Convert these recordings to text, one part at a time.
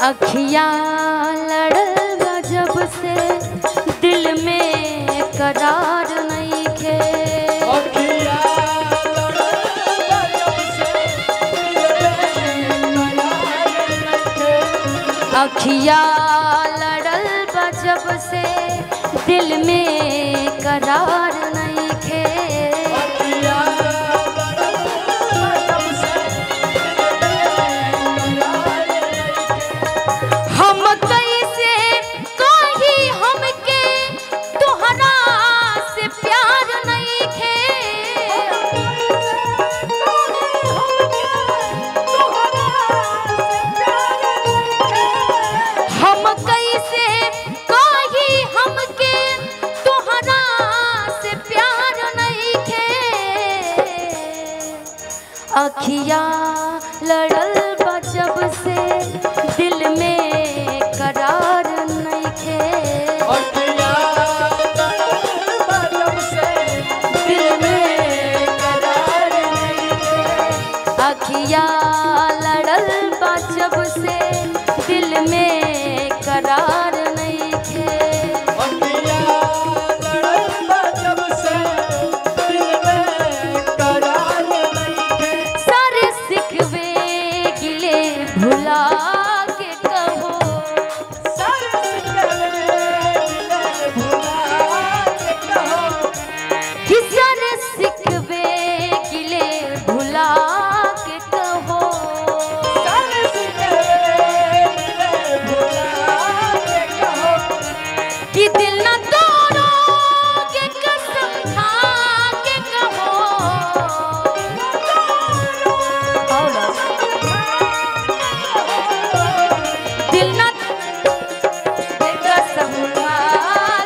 अखियाँ लड़ल बा जब से दिल में करार नहीं खे। अखियाँ लड़ल बा जब से दिल में करार नहीं खे। हम कैसे कही हमके तोहरा से प्यार नहीं खे। हम कैसे कही हमके तोहरा से प्यार नहीं खे। अखियाँ लड़ल बा जब से दिल में करार नहीं खे। दिल में करार नहीं खे। अखियाँ लड़ल बा जब से दिल में करार नहीं खे। सारे सिखवे गिले भुला के कहो। कि सारे सिखवे गिले भुला के कहो। कि दिल न तोड़ोगे कसम खा के कहो। दिल न कसम खा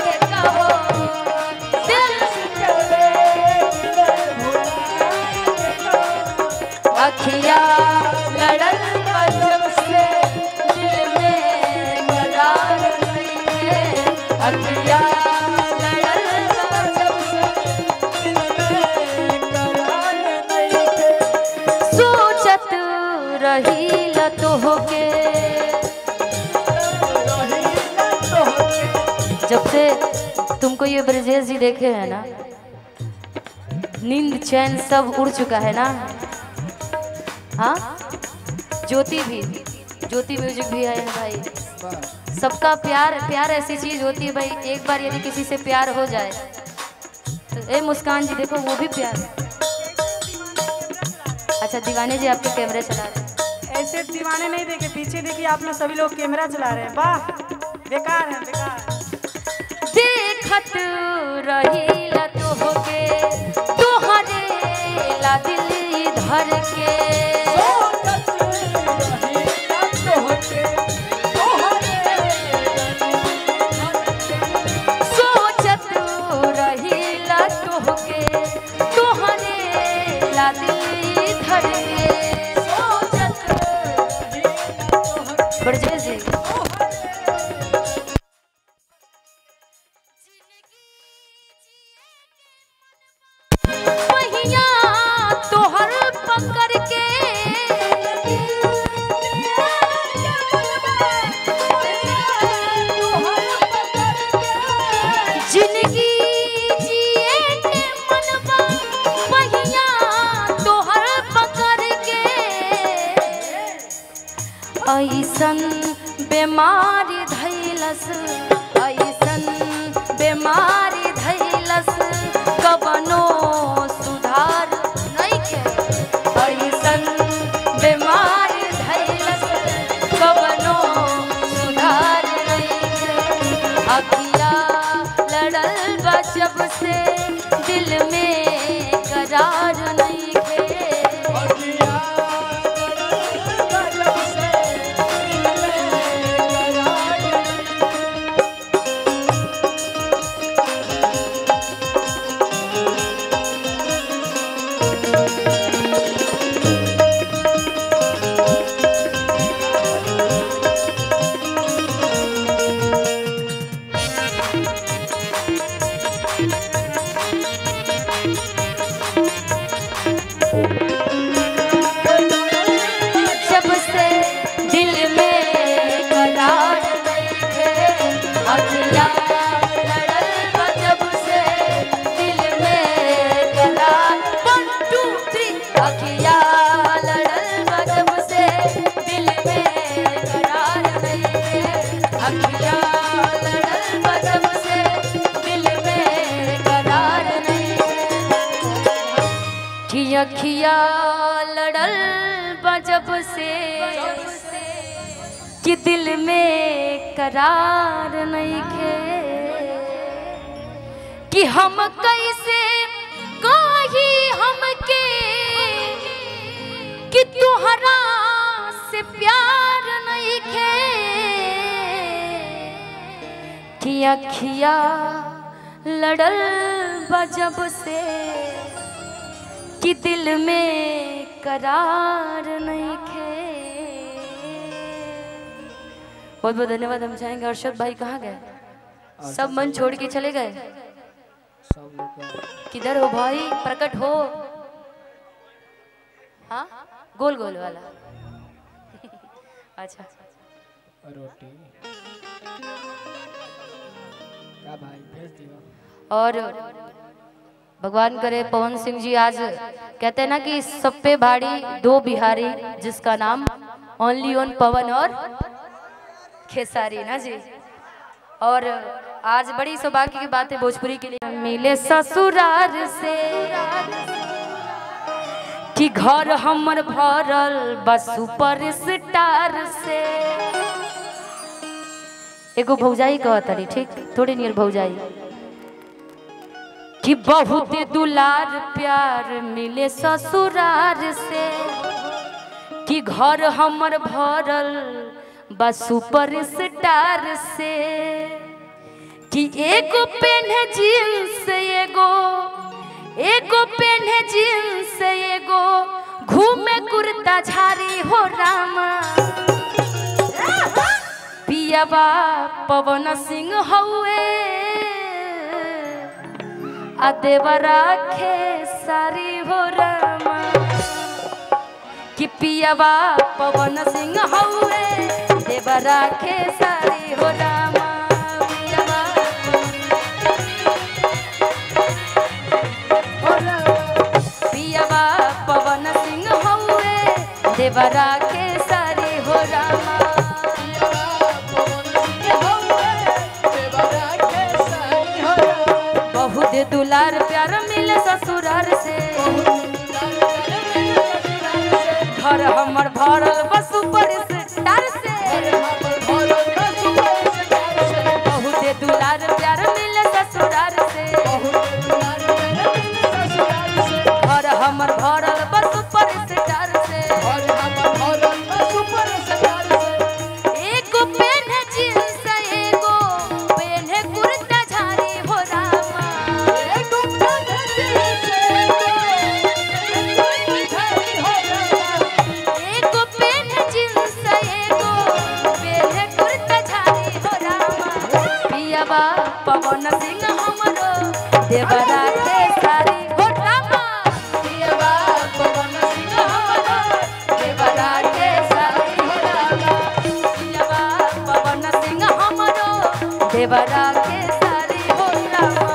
के कहो। अखियाँ लड़ल बा जब से दिल में करार नहीं खे। अखियाँ लड़ल बा जब से दिल में करार नहीं खे। सोचत रहीला तोहके जब से तुमको ये ब्रजेश जी देखे हैं ना, नींद चैन सब उड़ चुका है ना। हाँ, ज्योति म्यूजिक भी है भाई। सबका प्यार ऐसी चीज होती है भाई, एक बार यदि किसी से प्यार हो जाए तो ए मुस्कान जी देखो वो भी प्यार है। अच्छा दीवाने जी आपके कैमरे चला रहे हैं। ऐसे दीवाने नहीं देखे, पीछे देखिए आप लोग सभी लोग कैमरा चला रहे हैं। वाह बेकार है बेकार। देखत रहीला तोहके तोहरे ला दिल धर के। सोचत रहीला तोहके तोहरे ला दिल धर के। ब्रजेश जी पहिया तोहर पकड़ के। जिंदगी जिए के मनवा पहिया तोहर पकड़ के। ऐसन बीमारी धैलस ऐसन बीमारी धैलस कवनो सुधार नहीं खे। ऐसन बीमारी धैलस कवनो सुधार नहीं खे। अखियाँ लड़ल बा जब से दिल में करार नहीं खे। अखिया लड़ल बजब से कि दिल में करार नहीं खे कि हम कैसे कही हमके कि तुहरा से प्यार नहीं खे कि अखिया लड़ल बजब से कि दिल में करार नहीं खे। बहुत बहुत धन्यवाद हम चाहेंगे। अर्शद भाई कहाँ गए? सब मन छोड़ के चले गए। किधर हो भाई? प्रकट हो। हाँ गोल गोल वाला अच्छा रोटी क्या भाई भेज दियो। और भगवान करे पवन सिंह जी आज कहते हैं ना कि सब पे भारी दो बिहारी जिसका नाम ओनली ऑन पवन और खेसारी ना जी। और आज बड़ी सौभाग्य की बात है भोजपुरी के लिए मिले ससुराल से कि घर हमर भरल बस सुपर स्टार से। एगो भौजाई कहतरी ठीक थोड़ी नियर भौजाई कि बहुत दुलार प्यार मिले ससुराल से कि घर हमर भरल बस सुपर स्टार से कि एगो पेन जींस एगो पेन जींस एगो घूमे कुर्ता झारी हो रामा पियाबा पवन सिंह हउए आ देवरा खेसारी हो रामा कि पियाबा पवन सिंह हउए देवरा खेसारी हो रामा पियाबा पवन सिंह हउए देवरा खेसारी हो रामा बहुत दुलार प्यार मिले ससुराल से घर हमर भरल बस सुपर स्टार से बहुत दुलार प्यार मिले ससुराल से घर हमर भरल बस सुपर स्टार से एगो पेन जींस एगो पेन कुर्ता झारी हो रामा एगो पेन जींस एगो पेन कुर्ता झारी हो रामा पियाबा पवन सिंह हमरो देवरा खेसारी हो रामा पियाबा पवन सिंह हमरो देवरा खेसारी हो रामा पियाबा पवन सिंह हमरो देवरा खेसारी हो रामा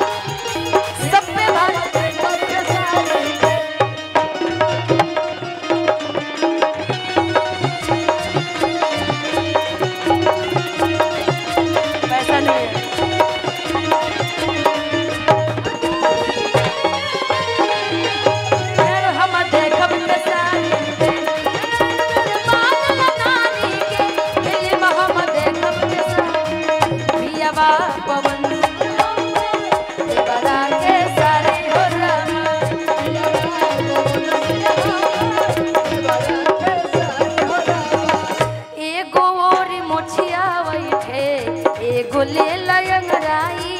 सब पे भारी पैसा नहीं है। फिर हम देखब खेसारी के बादल नानी के फिल्म हम देखब खेसारी पियाबा पवन देवरा खेसारी हो रामा एगो और मोछिया बैठे एगो ले लयंगराई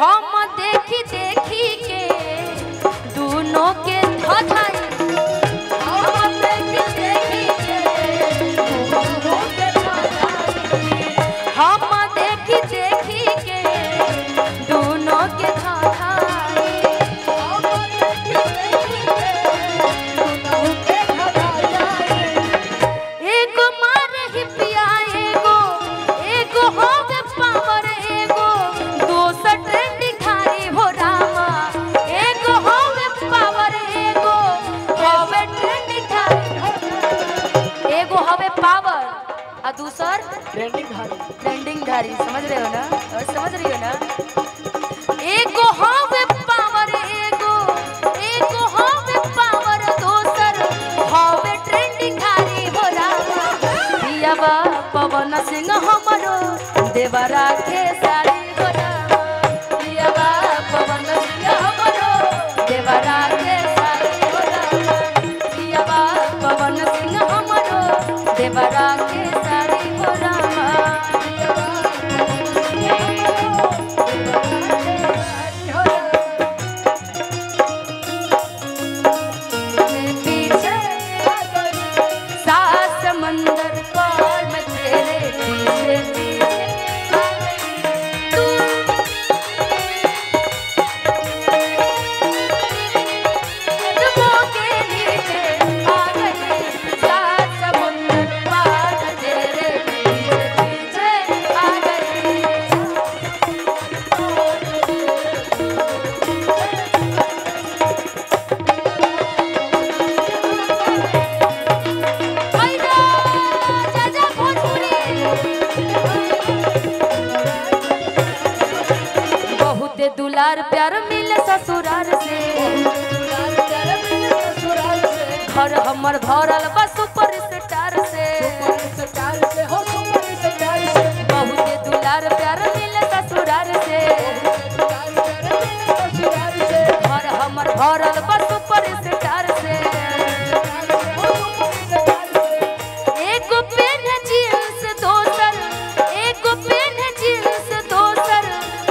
हम देखी देखी के दोनों के धधाई हम देखी देखी के दोनों के धधाई हम देखी देखी के दोनों के धधाई हम देखी देखी के दोनों के धधाई और दूसर ट्रेंडिंग धारी। ट्रेंडिंग धारी, समझ रहे हो ना? और समझ रही हो ना? एगो हावे पावर, एगो हावे पावर, दोसर हावे ट्रेंडिंग धारी हो रामा। पियावा पवन सिंह हमरो देवरा के सारी हो रामा। पियावा पवन सिंह हमरो देवरा के सारी हो रामा। पियावा पवन सिंह हमरो देवरा के सारी हो रामा। पीछे सात समंदर पार में तेरे पीछे पीछे आ गई तू। कदमों के नीचे आ गई, सात समुंदर पार में तेरे पीछे पीछे आ गई। हैया चाचा भोजपुरी। बहुते दुलार प्यार मिले ससुराल से, घर हमर भरल बा सुपर स्टार से। बहुते दुलार प्यार मिले ससुराल से, घर हमर भरल बा सुपर स्टार से। एगो पेन जींस दोसर, एगो पेन जींस दोसर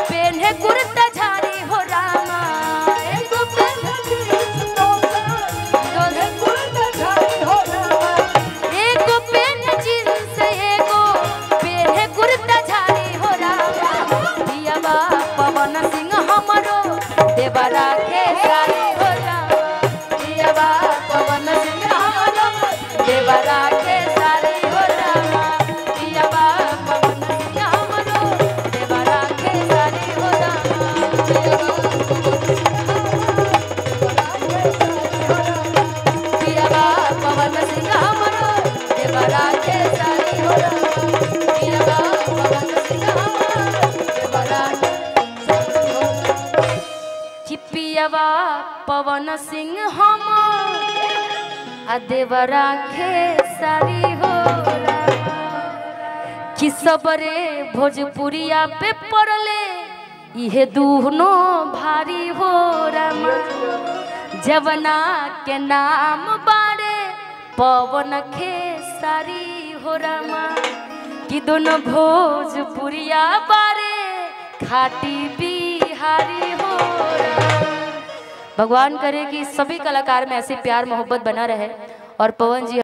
पेन है कुर्ता झाड़ी हो रामा। एगो पेन जींस दोसर कुर्ता झाड़ी हो रामा। एगो पेन जींस, एगो पेन है कुर्ता झाड़ी हो रामा। पियावा पवन सिंह हमरो देवरा के सारी हो रामा। पियावा पवन सिंह हमरो देवरा के सारी हो रामा। पियावा पवन सिंह हमरो देवरा के सारी हो रामा। पियावा पवन सिंह हमरो देवरा के सारी हो रामा। पियावा पवन सिंह हमरो देवरा कि पियावा पवन सिंह हमर आ देवरा के सारी हो रामा। कि सबरे भोजपुरिया पे पड़ले इहे दूनो भारी हो रामा। जवना के नाम बारे पवन के सारी हो रामा। कि दोनों भोजपुरिया बारे खाटी बिहारी हो रामा। भगवान करे कि सभी कलाकार में ऐसे प्यार मोहब्बत बना रहे और पवन जी